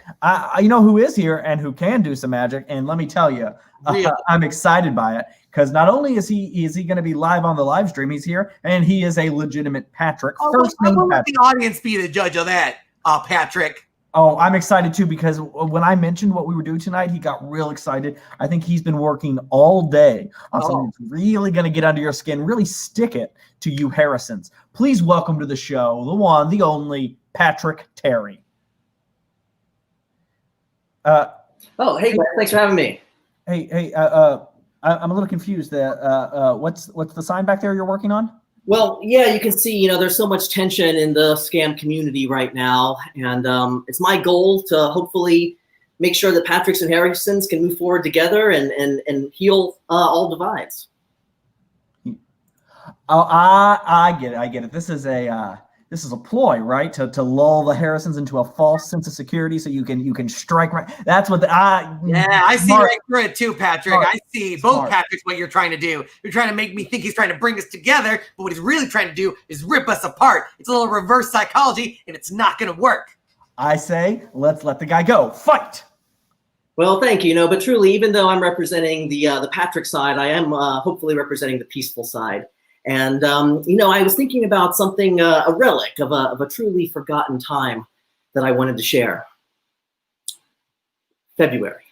Speaker 2: You know who is here and who can do some magic, and let me tell you,
Speaker 1: Really?
Speaker 2: I'm excited by it because not only is he going to be live on the live stream, he's here, and he is a legitimate Patrick. First name
Speaker 1: Let
Speaker 2: Patrick.
Speaker 1: the audience be the judge of that, Patrick.
Speaker 2: Oh, I'm excited too because when I mentioned what we were doing tonight, he got real excited. I think he's been working all day on something that's really going to get under your skin, really stick it to you Harrisons. Please welcome to the show, the one, the only, Patrick Terry.
Speaker 9: Hey guys, thanks for having me.
Speaker 2: Hey, I'm a little confused. What's the sign back there you're working on?
Speaker 9: Well, yeah, you can see, there's so much tension in the scam community right now, and it's my goal to hopefully make sure that Patricks and Harrisons can move forward together and heal all divides.
Speaker 2: Oh, I get it. This is a ploy, right? To lull the Harrisons into a false sense of security, so you can strike right. That's what
Speaker 1: I see right through it too, Patrick.
Speaker 2: Smart.
Speaker 1: I see both
Speaker 2: Smart.
Speaker 1: Patricks. What you're trying to do, you're trying to make me think he's trying to bring us together, but what he's really trying to do is rip us apart. It's a little reverse psychology, and it's not going to work.
Speaker 2: I say, let's let the guy go. Fight.
Speaker 9: Well, thank you. But truly, even though I'm representing the Patrick side, I am hopefully representing the peaceful side. And, I was thinking about something, a relic of a truly forgotten time that I wanted to share. February.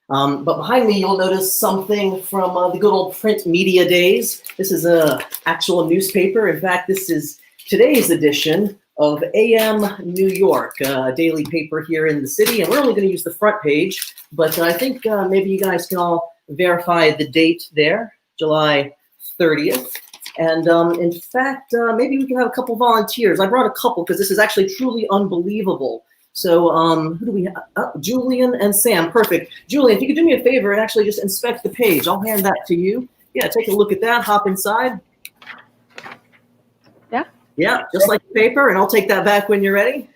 Speaker 9: But behind me, you'll notice something from the good old print media days. This is an actual newspaper. In fact, this is today's edition of AM New York, a daily paper here in the city. And we're only going to use the front page, but I think maybe you guys can all verify the date there, July 30th. And in fact, maybe we can have a couple volunteers. I brought a couple because this is actually truly unbelievable. So who do we have? Julian and Sam. Perfect. Julian, if you could do me a favor and actually just inspect the page. I'll hand that to you. Yeah, take a look at that. Hop inside. Yeah, just like the paper. And I'll take that back when you're ready.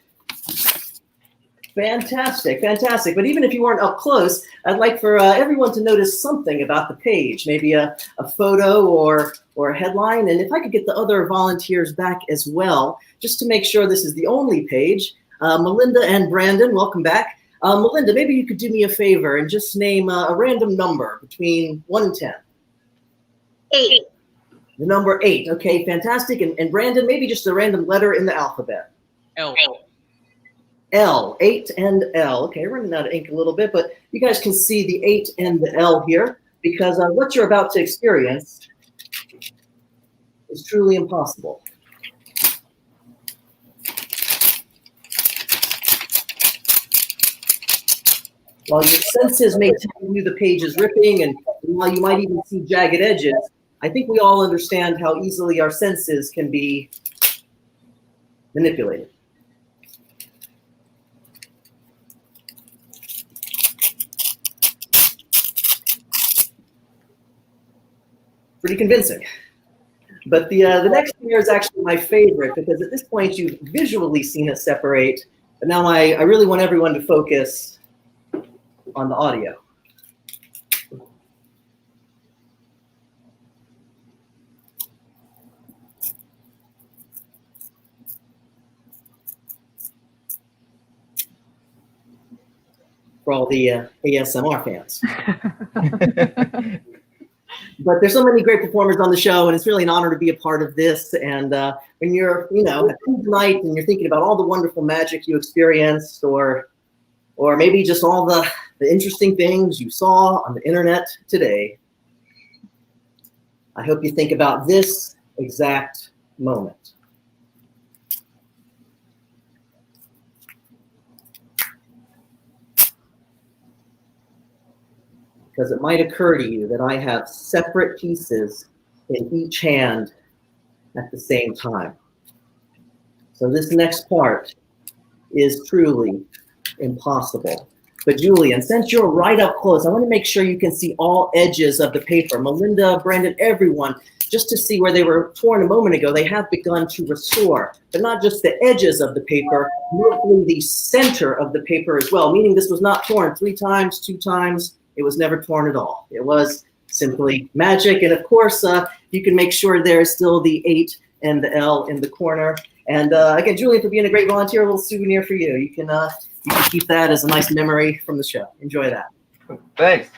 Speaker 9: Fantastic, fantastic. But even if you weren't up close, I'd like for everyone to notice something about the page, maybe a photo or a headline. And if I could get the other volunteers back as well, just to make sure this is the only page. Melinda and Brandon, welcome back. Melinda, maybe you could do me a favor and just name a random number between 1 and 10.
Speaker 3: 8.
Speaker 9: The number 8. Okay, fantastic. And Brandon, maybe just a random letter in the alphabet.
Speaker 4: L.
Speaker 9: L, 8 and L. Okay, running out of ink a little bit, but you guys can see the 8 and the L here because what you're about to experience is truly impossible. While your senses may tell you the page is ripping and while you might even see jagged edges, I think we all understand how easily our senses can be manipulated. Pretty convincing. But the next here is actually my favorite because at this point you've visually seen it separate, but now I really want everyone to focus on the audio. For all the ASMR fans. But there's so many great performers on the show, and it's really an honor to be a part of this. And when you're, at tonight and you're thinking about all the wonderful magic you experienced, or maybe just all the interesting things you saw on the internet today, I hope you think about this exact moment. Because it might occur to you that I have separate pieces in each hand at the same time. So this next part is truly impossible. But Julian, since you're right up close, I want to make sure you can see all edges of the paper. Melinda, Brandon, everyone, just to see where they were torn a moment ago, they have begun to restore, but not just the edges of the paper, mostly the center of the paper as well, meaning this was not torn 3 times, 2 times, it was never torn at all. It was simply magic. And of course, you can make sure there is still the 8 and the L in the corner. And again, Julian, for being a great volunteer, a little souvenir for you. You can keep that as a nice memory from the show. Enjoy that.
Speaker 4: Thanks.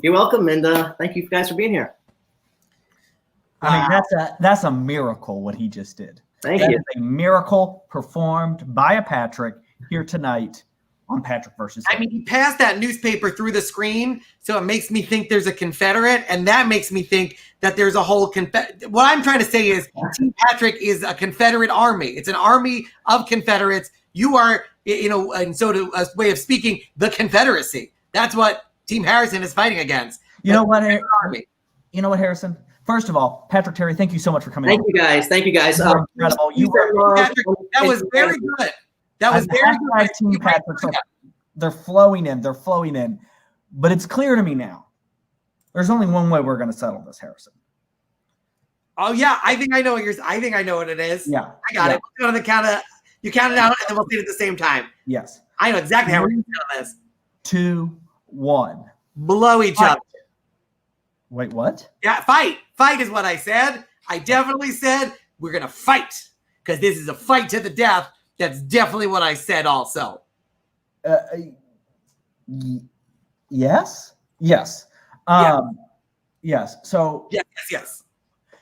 Speaker 9: You're welcome, and thank you guys for being here.
Speaker 2: I mean, that's a miracle what he just did.
Speaker 9: Thank
Speaker 2: That
Speaker 9: you.
Speaker 2: is a miracle performed by a Patrick here tonight on Patrick versus.
Speaker 1: I mean, he passed that newspaper through the screen, so it makes me think there's a Confederate, and that makes me think that there's a whole What I'm trying to say is Team Patrick is a Confederate army. It's an army of Confederates. You are, and so to a way of speaking, the Confederacy. That's what Team Harrison is fighting against.
Speaker 2: You know what,
Speaker 1: army.
Speaker 2: You know what, Harrison? First of all, Patrick Terry, thank you so much for coming.
Speaker 9: Thank you guys. Thank you guys.
Speaker 2: You were incredible. You were
Speaker 1: Patrick, that was very good. That was very good.
Speaker 2: Team Patrick, they're flowing in. They're flowing in. But it's clear to me now. There's only one way we're going to settle this, Harrison.
Speaker 1: Oh yeah, I think I know what it is.
Speaker 2: Yeah,
Speaker 1: I got it. We'll go to the count of. You count it out, and then we'll see it at the same time.
Speaker 2: Yes.
Speaker 1: I know exactly how we're going to settle this.
Speaker 2: 2, 1.
Speaker 1: Blow each
Speaker 2: Fight.
Speaker 1: other.
Speaker 2: Wait, what?
Speaker 1: Yeah, fight. Fight is what I said. I definitely said we're going to fight because this is a fight to the death. That's definitely what I said also.
Speaker 2: Yes. Yes. Yes. So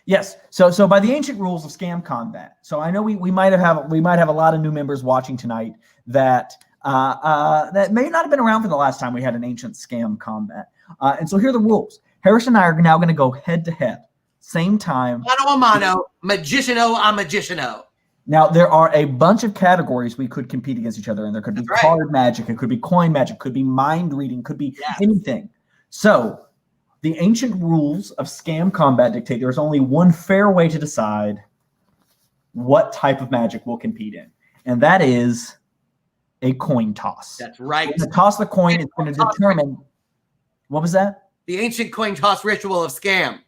Speaker 1: Yes.
Speaker 2: So by the ancient rules of scam combat. So I know we might have a lot of new members watching tonight that that may not have been around for the last time we had an ancient scam combat. And so here are the rules. Harrison and I are now going to go head to head, same time.
Speaker 1: Mano a mano, magiciano a magiciano.
Speaker 2: Now, there are a bunch of categories we could compete against each other in. There could be card magic, it could be coin magic, could be mind reading, could be anything. So the ancient rules of scam combat dictate there's only one fair way to decide what type of magic we'll compete in, and that is a coin toss.
Speaker 1: That's right.
Speaker 2: We're going to toss the coin. It's going to determine. What was that?
Speaker 1: The ancient coin toss ritual of scam.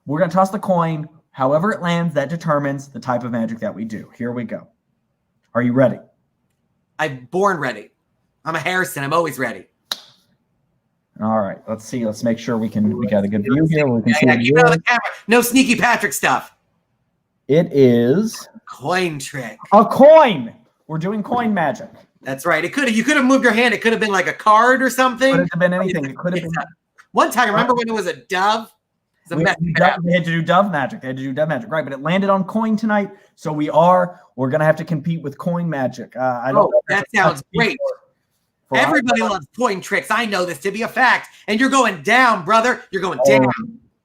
Speaker 2: We're going to toss the coin. However it lands, that determines the type of magic that we do. Here we go. Are you ready?
Speaker 1: I'm born ready. I'm a Harrison. I'm always ready.
Speaker 2: All right. Let's see. Let's make sure we got a good view here. We can see
Speaker 1: Get out of the camera. No sneaky Patrick stuff.
Speaker 2: It is
Speaker 1: Coin trick.
Speaker 2: a coin. We're doing coin magic.
Speaker 1: That's right. You could have moved your hand. It could have been like a card or something.
Speaker 2: Could have been anything. It could have been.
Speaker 1: One time, remember when it was a dove? It was a
Speaker 2: They had to do dove magic. Right? But it landed on coin tonight, so we're gonna have to compete with coin magic. I don't.
Speaker 1: That sounds great. Everybody loves coin tricks. I know this to be a fact. And you're going down, brother. You're going down.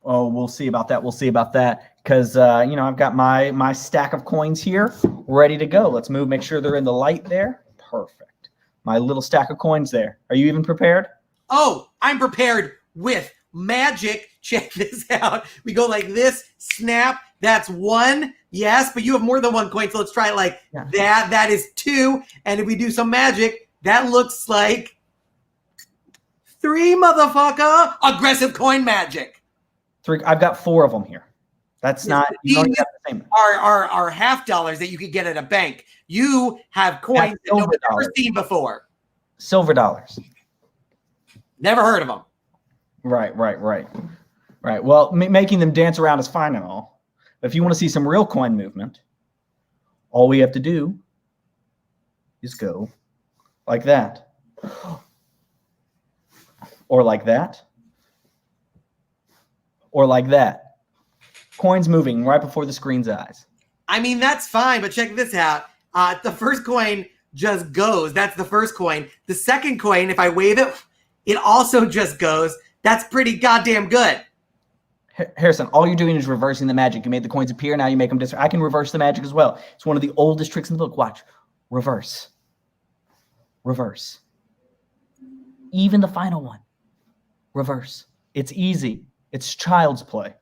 Speaker 2: Oh, we'll see about that. Because I've got my stack of coins here ready to go. Let's move. Make sure they're in the light there. Perfect. My little stack of coins there. Are you even prepared?
Speaker 1: Oh, I'm prepared with magic. Check this out. We go like this. Snap. That's 1. Yes, but you have more than 1 coin. So let's try it like that. That is 2. And if we do some magic, that looks like 3, motherfucker. Aggressive coin magic.
Speaker 2: 3. I've got 4 of them here. That's not. You don't have the same.
Speaker 1: Are $half that you could get at a bank. You have coins that nobody's ever seen before.
Speaker 2: Silver dollars.
Speaker 1: Never heard of them.
Speaker 2: Right. Well, making them dance around is fine and all. But if you want to see some real coin movement, all we have to do is go like that. Or like that. Or like that. Coins moving right before the screen's eyes.
Speaker 1: I mean, that's fine, but check this out. The first coin just goes. That's the first coin. The second coin, if I wave it, it also just goes. That's pretty goddamn good.
Speaker 2: Harrison, all you're doing is reversing the magic. You made the coins appear. Now you make them disappear. I can reverse the magic as well. It's one of the oldest tricks in the book. Watch. Reverse. Reverse. Even the final one. Reverse. It's easy. It's child's play.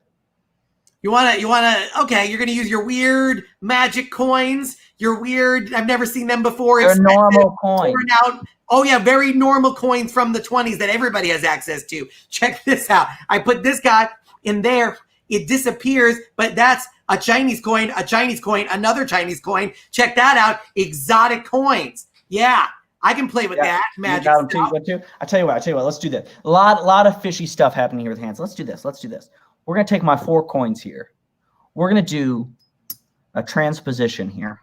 Speaker 1: You wanna, okay, you're gonna use your weird magic coins. Your weird, I've never seen them before.
Speaker 2: They're normal coins.
Speaker 1: Oh yeah, very normal coins from the 20s that everybody has access to. Check this out. I put this guy in there. It disappears, but that's a Chinese coin, another Chinese coin. Check that out. Exotic coins. Yeah, I can play with that magic stuff.
Speaker 2: I tell you what, let's do this. A lot of fishy stuff happening here with hands. Let's do this. We're going to take my 4 coins here. We're going to do a transposition here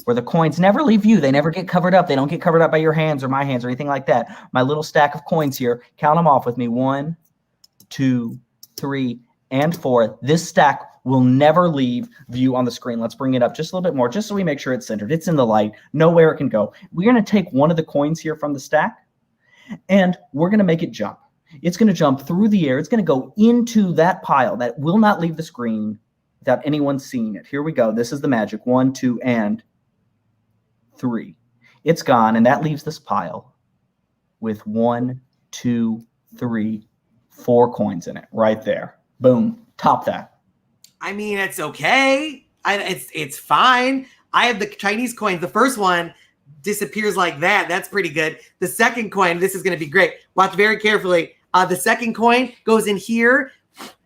Speaker 2: where the coins never leave you. They never get covered up. They don't get covered up by your hands or my hands or anything like that. My little stack of coins here, count them off with me. 1, 2, 3, and 4. This stack will never leave view on the screen. Let's bring it up just a little bit more, just so we make sure it's centered. It's in the light, nowhere it can go. We're going to take one of the coins here from the stack, and we're going to make it jump. It's going to jump through the air. It's going to go into that pile that will not leave the screen without anyone seeing it. Here we go. This is the magic. 1, 2, and 3. It's gone, and that leaves this pile with 1, 2, 3, 4 coins in it right there. Boom. Top that.
Speaker 1: I mean, it's okay. It's fine. I have the Chinese coins. The first one disappears like that. That's pretty good. The second coin, this is going to be great. Watch very carefully. The second coin goes in here.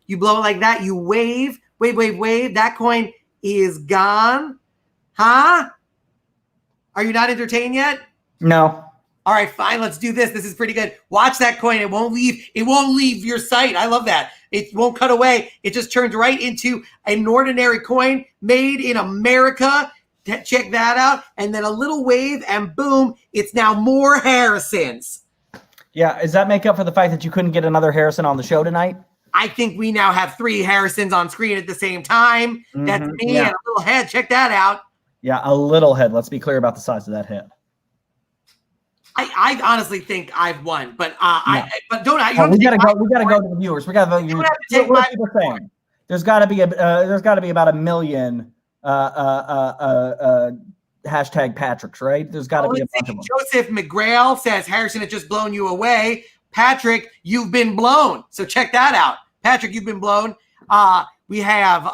Speaker 1: You blow it like that. You wave, wave, wave, wave. That coin is gone. Huh? Are you not entertained yet?
Speaker 2: No.
Speaker 1: All right, fine. Let's do this. This is pretty good. Watch that coin. It won't leave. It won't leave your sight. I love that. It won't cut away. It just turns right into an ordinary coin made in America. Check that out. And then a little wave, and boom, it's now more Harrisons.
Speaker 2: Yeah, does that make up for the fact that you couldn't get another Harrison on the show tonight?
Speaker 1: I think we now have 3 Harrisons on screen at the same time. That's me and a little head. Check that out.
Speaker 2: Yeah, a little head. Let's be clear about the size of that head.
Speaker 1: I honestly think I've won, but but don't I?
Speaker 2: We gotta go to the viewers. We gotta vote. What are people saying? There's got to be about 1 million hashtag Patrick's, right? There's got to be a bunch of them.
Speaker 1: Joseph McGrail says Harrison has just blown you away. Patrick, you've been blown. So check that out. Patrick, you've been blown. We have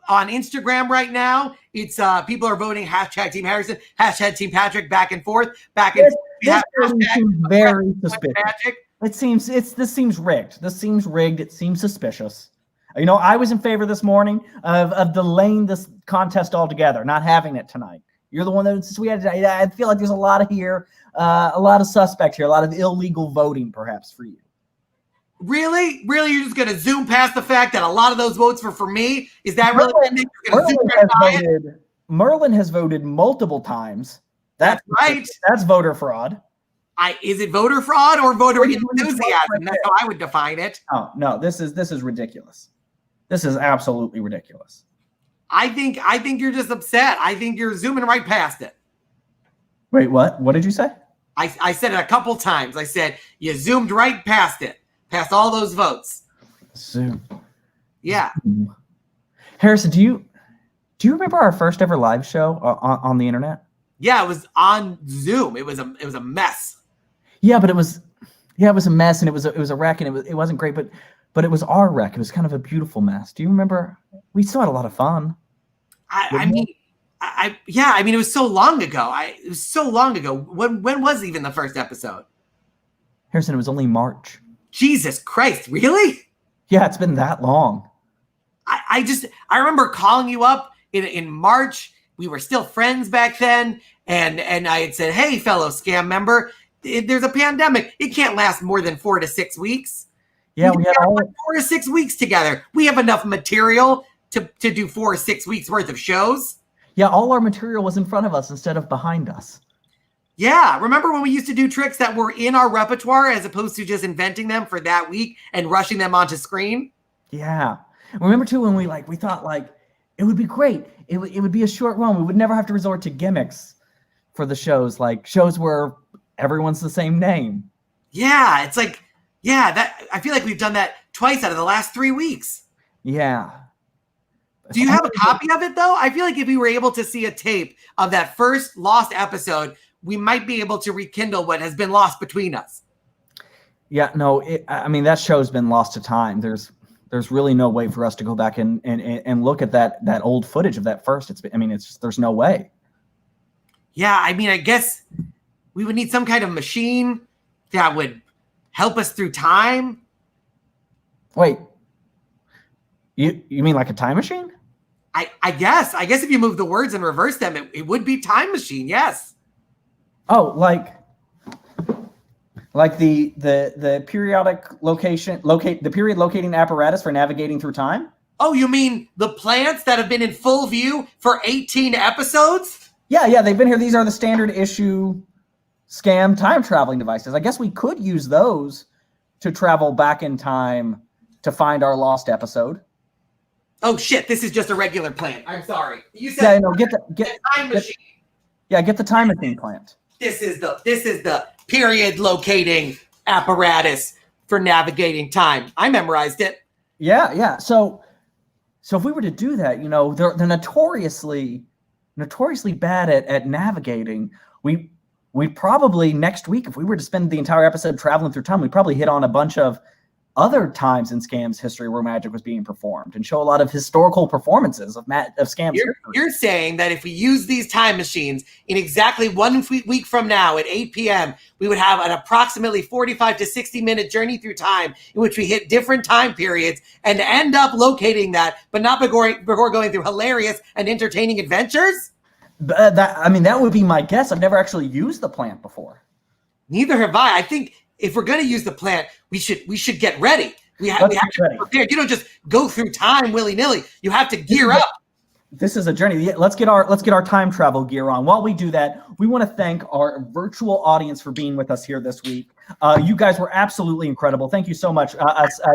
Speaker 1: on Instagram right now, it's people are voting hashtag Team Harrison, hashtag Team Patrick, back and forth, back and forth.
Speaker 2: This seems very suspicious. This seems rigged. This seems rigged. It seems suspicious. You know, I was in favor this morning of delaying this contest altogether, not having it tonight. You're the one that since we had. I feel like there's a lot of here, a lot of suspect here, a lot of illegal voting, perhaps for you.
Speaker 1: Really? You're just going to zoom past the fact that a lot of those votes were for me? Is that
Speaker 2: Merlin has voted multiple times. That's
Speaker 1: right.
Speaker 2: That's voter fraud.
Speaker 1: Is it voter fraud or voter enthusiasm? That's how I would define it.
Speaker 2: Oh, no, this is ridiculous. This is absolutely ridiculous.
Speaker 1: I think you're just upset. I think you're zooming right past it.
Speaker 2: Wait, what? What did you say?
Speaker 1: I said it a couple times. I said you zoomed right past it. Past all those votes.
Speaker 2: Zoom.
Speaker 1: Yeah.
Speaker 2: Harrison, do you remember our first ever live show on the internet?
Speaker 1: Yeah, it was on Zoom. It was a mess.
Speaker 2: Yeah, but it was a mess, and it was a wreck, and it wasn't great, but it was our wreck. It was kind of a beautiful mess. Do you remember? We still had a lot of fun.
Speaker 1: I mean, it was so long ago. It was so long ago. When was even the first episode?
Speaker 2: Harrison, it was only March.
Speaker 1: Jesus Christ, really?
Speaker 2: Yeah, it's been that long.
Speaker 1: I remember calling you up in March. We were still friends back then, and I had said, "Hey, fellow scam member, there's a pandemic. It can't last more than 4 to 6 weeks."
Speaker 2: Yeah, we had
Speaker 1: 4 to 6 weeks together. We have enough material to do 4 or 6 weeks worth of shows.
Speaker 2: Yeah, all our material was in front of us instead of behind us.
Speaker 1: Yeah, remember when we used to do tricks that were in our repertoire as opposed to just inventing them for that week and rushing them onto screen?
Speaker 2: Yeah. Remember too when we thought it would be great. It would be a short run. We would never have to resort to gimmicks for the shows, like shows where everyone's the same name.
Speaker 1: Yeah, it's that I feel like we've done that twice out of the last 3 weeks.
Speaker 2: Yeah.
Speaker 1: Do you have a copy of it though? I feel like if we were able to see a tape of that first lost episode, we might be able to rekindle what has been lost between us.
Speaker 2: Yeah, no, that show's been lost to time. There's really no way for us to go back and look at that old footage of that first. There's no way.
Speaker 1: Yeah, I guess we would need some kind of machine that would help us through time.
Speaker 2: Wait, you mean like a time machine?
Speaker 1: I guess if you move the words and reverse them, it would be time machine. Yes.
Speaker 2: Oh, like the periodic period locating apparatus for navigating through time?
Speaker 1: Oh, you mean the plants that have been in full view for 18 episodes?
Speaker 2: Yeah, they've been here. These are the standard issue scam time traveling devices. I guess we could use those to travel back in time to find our lost episode.
Speaker 1: Oh shit! This is just a regular plant. I'm sorry. You said
Speaker 2: get
Speaker 1: time machine.
Speaker 2: Get the time machine plant.
Speaker 1: This is the period locating apparatus for navigating time. I memorized it.
Speaker 2: Yeah. So if we were to do that, they're notoriously bad at navigating. We probably next week, if we were to spend the entire episode traveling through time, we'd probably hit on a bunch of other times in Scam's history where magic was being performed and show a lot of historical performances of Scam's history.
Speaker 1: You're saying that if we use these time machines in exactly 1 week from now at 8 p.m., we would have an approximately 45 to 60-minute journey through time in which we hit different time periods and end up locating that, but not before going through hilarious and entertaining adventures?
Speaker 2: That would be my guess. I've never actually used the plant before.
Speaker 1: Neither have I. I think if we're going to use the plant, we should get ready. We have to be prepared. You don't just go through time willy-nilly. You have to gear up.
Speaker 2: This is a journey. Let's get our time travel gear on. While we do that, we want to thank our virtual audience for being with us here this week. You guys were absolutely incredible. Thank you so much.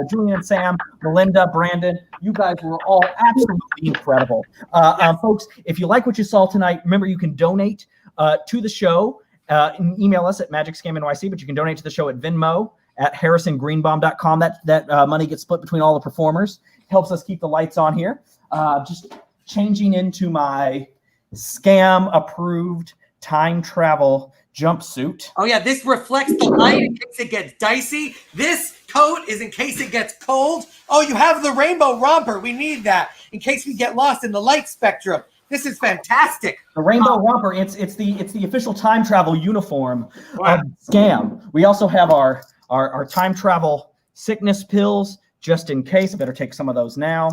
Speaker 2: Julian, Sam, Melinda, Brandon, you guys were all absolutely incredible. Folks, if you like what you saw tonight, remember you can donate to the show. Email us at MagicScamNYC, but you can donate to the show at Venmo at HarrisonGreenbaum.com. That money gets split between all the performers. Helps us keep the lights on here. Just changing into my scam-approved time travel jumpsuit.
Speaker 1: Oh, yeah, this reflects the light in case it gets dicey. This coat is in case it gets cold. Oh, you have the rainbow romper. We need that in case we get lost in the light spectrum. This is fantastic.
Speaker 2: The rainbow romper, it's the official time travel uniform of Scam. We also have our time travel sickness pills, just in case. I better take some of those now.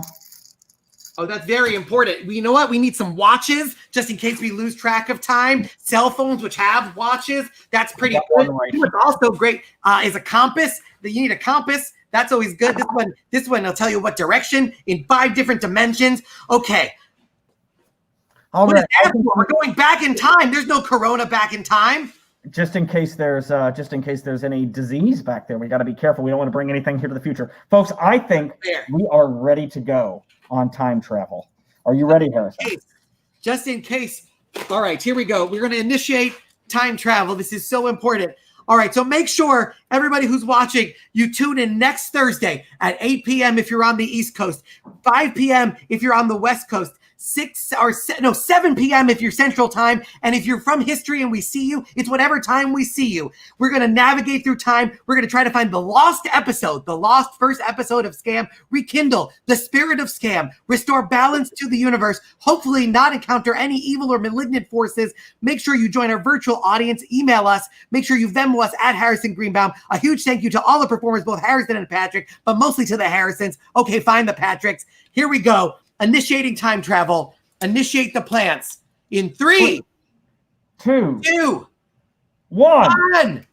Speaker 1: Oh, that's very important. You know what? We need some watches just in case we lose track of time. Cell phones, which have watches, that's pretty good. What's also great is a compass. That you need a compass. That's always good. This one will tell you what direction in 5 different dimensions. Okay.
Speaker 2: All
Speaker 1: what
Speaker 2: right.
Speaker 1: is that for? We're going back in time. There's no corona back in time.
Speaker 2: Just in case there's any disease back there, we got to be careful. We don't want to bring anything here to the future, folks. I think we are ready to go on time travel. Are you ready, Harrison?
Speaker 1: Just in case. All right, here we go. We're going to initiate time travel. This is so important. All right, so make sure everybody who's watching, you tune in next Thursday at 8 p.m. if you're on the East Coast, 5 p.m. if you're on the West Coast, 7 p.m. if you're Central Time, and if you're from history and we see you, it's whatever time we see you. We're going to navigate through time. We're going to try to find the lost episode, the lost first episode of Scam, rekindle the spirit of Scam, restore balance to the universe, hopefully not encounter any evil or malignant forces. Make sure you join our virtual audience. Email us. Make sure you Venmo us at Harrison Greenbaum. A huge thank you to all the performers, both Harrison and Patrick, but mostly to the Harrisons. Okay, find the Patricks. Here we go. Initiating time travel. Initiate the plants in 3,
Speaker 2: 2,
Speaker 1: 2,
Speaker 2: 1.
Speaker 1: 1.